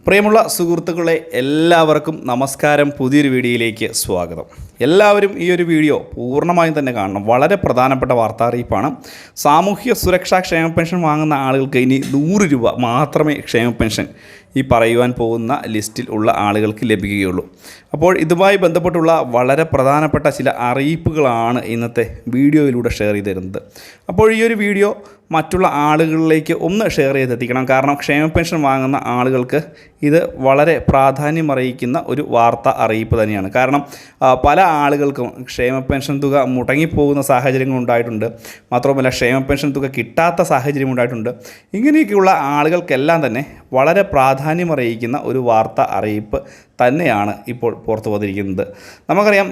പ്രിയമുള്ള സുഹൃത്തുക്കളെ എല്ലാവർക്കും നമസ്കാരം. പുതിയൊരു വീഡിയോയിലേക്ക് സ്വാഗതം. എല്ലാവരും ഈ ഒരു വീഡിയോ പൂർണ്ണമായും തന്നെ കാണണം. വളരെ പ്രധാനപ്പെട്ട വാർത്താ അറിയിപ്പാണ്. സാമൂഹ്യ സുരക്ഷാ ക്ഷേമ പെൻഷൻ വാങ്ങുന്ന ആളുകൾക്ക് ഇനി 100 രൂപ മാത്രമേ ക്ഷേമ പെൻഷൻ ഈ പറയുവാൻ പോകുന്ന ലിസ്റ്റിൽ ഉള്ള ആളുകൾക്ക് ലഭിക്കുകയുള്ളൂ. അപ്പോൾ ഇതുമായി ബന്ധപ്പെട്ടുള്ള വളരെ പ്രധാനപ്പെട്ട ചില അറിയിപ്പുകളാണ് ഇന്നത്തെ വീഡിയോയിലൂടെ ഷെയർ ചെയ്ത് തരുന്നത്. അപ്പോൾ ഈ ഒരു വീഡിയോ മറ്റുള്ള ആളുകളിലേക്ക് ഒന്ന് ഷെയർ ചെയ്തെത്തിക്കണം. കാരണം ക്ഷേമ പെൻഷൻ വാങ്ങുന്ന ആളുകൾക്ക് ഇത് വളരെ പ്രാധാന്യമറിയിക്കുന്ന ഒരു വാർത്ത അറിയിപ്പ് തന്നെയാണ്. കാരണം പല ആളുകൾക്കും ക്ഷേമ പെൻഷൻ തുക മുടങ്ങിപ്പോകുന്ന സാഹചര്യങ്ങളുണ്ടായിട്ടുണ്ട്. മാത്രവുമല്ല ക്ഷേമ പെൻഷൻ തുക കിട്ടാത്ത സാഹചര്യം ഉണ്ടായിട്ടുണ്ട്. ഇങ്ങനെയൊക്കെയുള്ള ആളുകൾക്കെല്ലാം തന്നെ വളരെ പ്രാധാന്യമറിയിക്കുന്ന ഒരു വാർത്ത അറിയിപ്പ് തന്നെയാണ് ഇപ്പോൾ പുറത്തു വന്നിരിക്കുന്നത്. നമുക്കറിയാം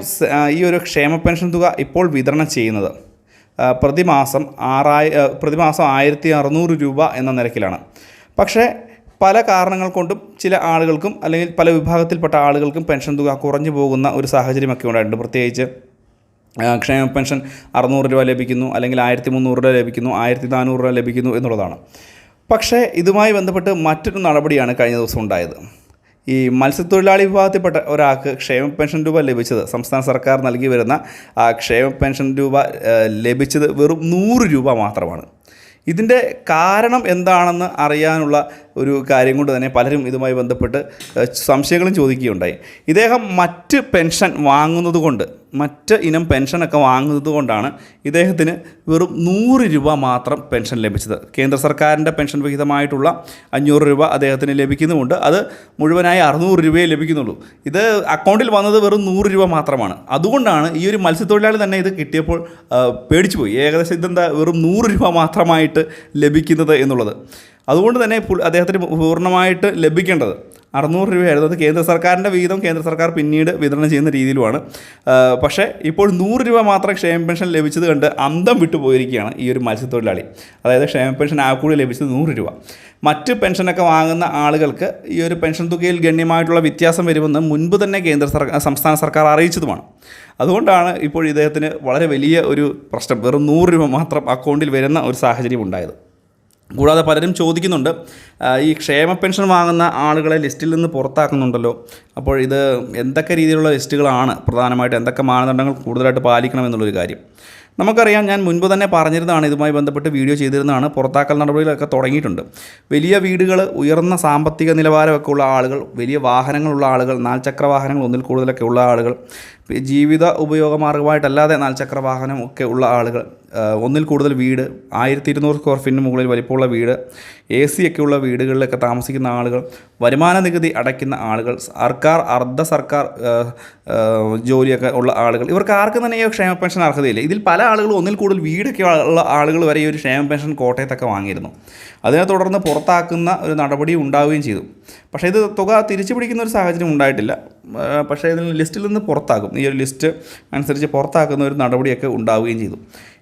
ഈ ഒരു ക്ഷേമ പെൻഷൻ തുക ഇപ്പോൾ വിതരണം ചെയ്യുന്നത് പ്രതിമാസം 1600 രൂപ എന്ന നിരക്കിലാണ്. പക്ഷേ പല കാരണങ്ങൾ കൊണ്ടും ചില ആളുകൾക്കും അല്ലെങ്കിൽ പല വിഭാഗത്തിൽപ്പെട്ട ആളുകൾക്കും പെൻഷൻ തുക കുറഞ്ഞു പോകുന്ന ഒരു സാഹചര്യമൊക്കെ ഉണ്ടായിട്ടുണ്ട്. പ്രത്യേകിച്ച് ക്ഷേമ പെൻഷൻ 600 രൂപ ലഭിക്കുന്നു, അല്ലെങ്കിൽ 1300 രൂപ ലഭിക്കുന്നു, 1400 രൂപ ലഭിക്കുന്നു എന്നുള്ളതാണ്. പക്ഷേ ഇതുമായി ബന്ധപ്പെട്ട് മറ്റൊരു നടപടിയാണ് കഴിഞ്ഞ ദിവസം ഉണ്ടായത്. ഈ മത്സ്യത്തൊഴിലാളി വിഭാഗത്തിൽപ്പെട്ട ഒരാൾക്ക് ക്ഷേമ പെൻഷൻ രൂപ ലഭിച്ചത്, സംസ്ഥാന സർക്കാർ നൽകി വരുന്ന ആ ക്ഷേമ പെൻഷൻ രൂപ ലഭിച്ചത് വെറും 100 രൂപ മാത്രമാണ്. ഇതിൻ്റെ കാരണം എന്താണെന്ന് അറിയാനുള്ള ഒരു കാര്യം കൊണ്ട് തന്നെ പലരും ഇതുമായി ബന്ധപ്പെട്ട് സംശയങ്ങളും ചോദിക്കുകയുണ്ടായി. ഇദ്ദേഹം മറ്റ് പെൻഷൻ വാങ്ങുന്നത് കൊണ്ട്, മറ്റ് ഇനം പെൻഷനൊക്കെ വാങ്ങുന്നത് കൊണ്ടാണ് ഇദ്ദേഹത്തിന് വെറും 100 രൂപ മാത്രം പെൻഷൻ ലഭിച്ചത്. കേന്ദ്ര സർക്കാരിൻ്റെ പെൻഷൻ വിഹിതമായിട്ടുള്ള 500 രൂപ അദ്ദേഹത്തിന് ലഭിക്കുന്നുമുണ്ട്. അത് മുഴുവനായി 600 രൂപയെ ലഭിക്കുന്നുള്ളൂ. ഇത് അക്കൗണ്ടിൽ വന്നത് വെറും 100 രൂപ മാത്രമാണ്. അതുകൊണ്ടാണ് ഈ ഒരു മത്സ്യത്തൊഴിലാളി തന്നെ ഇത് കിട്ടിയപ്പോൾ പേടിച്ചു പോയി. ഏകദേശം ഇതെന്താ വെറും 100 രൂപ മാത്രമായിട്ട് ലഭിക്കുന്നത് എന്നുള്ളത്. അതുകൊണ്ട് തന്നെ അദ്ദേഹത്തിന് പൂർണ്ണമായിട്ട് ലഭിക്കേണ്ടത് 600 രൂപയായിരുന്നു. അത് കേന്ദ്ര സർക്കാരിൻ്റെ വിഹിതം കേന്ദ്ര സർക്കാർ പിന്നീട് വിതരണം ചെയ്യുന്ന രീതിയിലുമാണ്. പക്ഷേ ഇപ്പോൾ 100 രൂപ മാത്രം ക്ഷേമ പെൻഷൻ ലഭിച്ചത് കണ്ട് അന്തം വിട്ടു പോയിരിക്കുകയാണ് ഈ ഒരു മത്സ്യത്തൊഴിലാളി. അതായത് ക്ഷേമ പെൻഷൻ ആ കൂടി ലഭിച്ചത് 100 രൂപ. മറ്റ് പെൻഷനൊക്കെ വാങ്ങുന്ന ആളുകൾക്ക് ഈ ഒരു പെൻഷൻ തുകയിൽ ഗണ്യമായിട്ടുള്ള വ്യത്യാസം വരുമെന്ന് മുൻപ് തന്നെ സംസ്ഥാന സർക്കാർ അറിയിച്ചതുമാണ്. അതുകൊണ്ടാണ് ഇപ്പോൾ ഇദ്ദേഹത്തിന് വളരെ വലിയ ഒരു പ്രശ്നം, വെറും 100 രൂപ മാത്രം അക്കൗണ്ടിൽ വരുന്ന ഒരു സാഹചര്യം ഉണ്ടായത്. കൂടാതെ പലരും ചോദിക്കുന്നുണ്ട്, ഈ ക്ഷേമ പെൻഷൻ വാങ്ങുന്ന ആളുകളെ ലിസ്റ്റിൽ നിന്ന് പുറത്താക്കുന്നുണ്ടല്ലോ, അപ്പോൾ ഇത് എന്തൊക്കെ രീതിയിലുള്ള ലിസ്റ്റുകളാണ്, പ്രധാനമായിട്ട് എന്തൊക്കെ മാനദണ്ഡങ്ങൾ കൂടുതലായിട്ട് പാലിക്കണമെന്നുള്ളൊരു കാര്യം നമുക്കറിയാം. ഞാൻ മുൻപ് തന്നെ പറഞ്ഞിരുന്നതാണ്, ഇതുമായി ബന്ധപ്പെട്ട് വീഡിയോ ചെയ്തിരുന്നതാണ്. പുറത്താക്കൽ നടപടികളൊക്കെ തുടങ്ങിയിട്ടുണ്ട്. വലിയ വീടുകൾ, ഉയർന്ന സാമ്പത്തിക നിലവാരമൊക്കെ ഉള്ള ആളുകൾ, വലിയ വാഹനങ്ങളുള്ള ആളുകൾ, 4 ചക്ര വാഹനങ്ങൾ ഒന്നിൽ കൂടുതലൊക്കെ ഉള്ള ആളുകൾ, ജീവിത ഉപയോഗമാർഗമായിട്ടല്ലാതെ 4 ചക്ര വാഹനം ഒക്കെ ഉള്ള ആളുകൾ, ഒന്നിൽ കൂടുതൽ വീട്, 1200 സ്ക്വയർ ഫീറ്റിന് മുകളിൽ വലിപ്പമുള്ള വീട്, AC ഒക്കെ ഉള്ള വീടുകളിലൊക്കെ താമസിക്കുന്ന ആളുകൾ, വരുമാന നികുതി അടയ്ക്കുന്ന ആളുകൾ, സർക്കാർ അർദ്ധ സർക്കാർ ജോലിയൊക്കെ ഉള്ള ആളുകൾ, ഇവർക്ക് ആർക്കും തന്നെ ഈ ക്ഷേമ പെൻഷൻ അർഹതയില്ല. ഇതിൽ പല ആളുകളും ഒന്നിൽ കൂടുതൽ വീടൊക്കെ ഉള്ള ആളുകൾ വരെ ഈ ഒരു ക്ഷേമ പെൻഷൻ കോട്ടയത്തൊക്കെ വാങ്ങിയിരുന്നു. അതിനെ തുടർന്ന് പുറത്താക്കുന്ന ഒരു നടപടി ഉണ്ടാവുകയും ചെയ്തു. പക്ഷേ ഇത് തുക തിരിച്ചു പിടിക്കുന്ന ഒരു സാഹചര്യം ഉണ്ടായിട്ടില്ല. പക്ഷേ ഇതിൽ ലിസ്റ്റിൽ നിന്ന് പുറത്താക്കും, ഈ ഒരു ലിസ്റ്റ് അനുസരിച്ച് പുറത്താക്കുന്ന ഒരു നടപടിയൊക്കെ ഉണ്ടാവുകയും ചെയ്തു.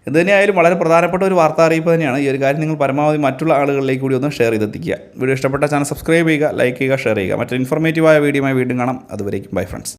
ഇത് തന്നെയായാലും വളരെ പ്രധാനപ്പെട്ട ഒരു വാർത്താ അറിയിപ്പ് തന്നെയാണ്. ഈ ഒരു കാര്യം നിങ്ങൾ പരമാവധി മറ്റുള്ള ആളുകളിലേക്ക് കൂടി ഒന്ന് ഷെയർ ചെയ്തെത്തിക്കുക. വീഡിയോ ഇഷ്ടപ്പെട്ട ചാനൽ സബ്സ്ക്രൈബ് ചെയ്യുക, ലൈക്ക് ചെയ്യുക, ഷെയർ ചെയ്യുക. മറ്റൊരു ഇൻഫോർമേറ്റീവായ വീഡിയോയുമായി വീണ്ടും കാണാം. അതുവരേക്കും ബൈ ഫ്രണ്ട്സ്.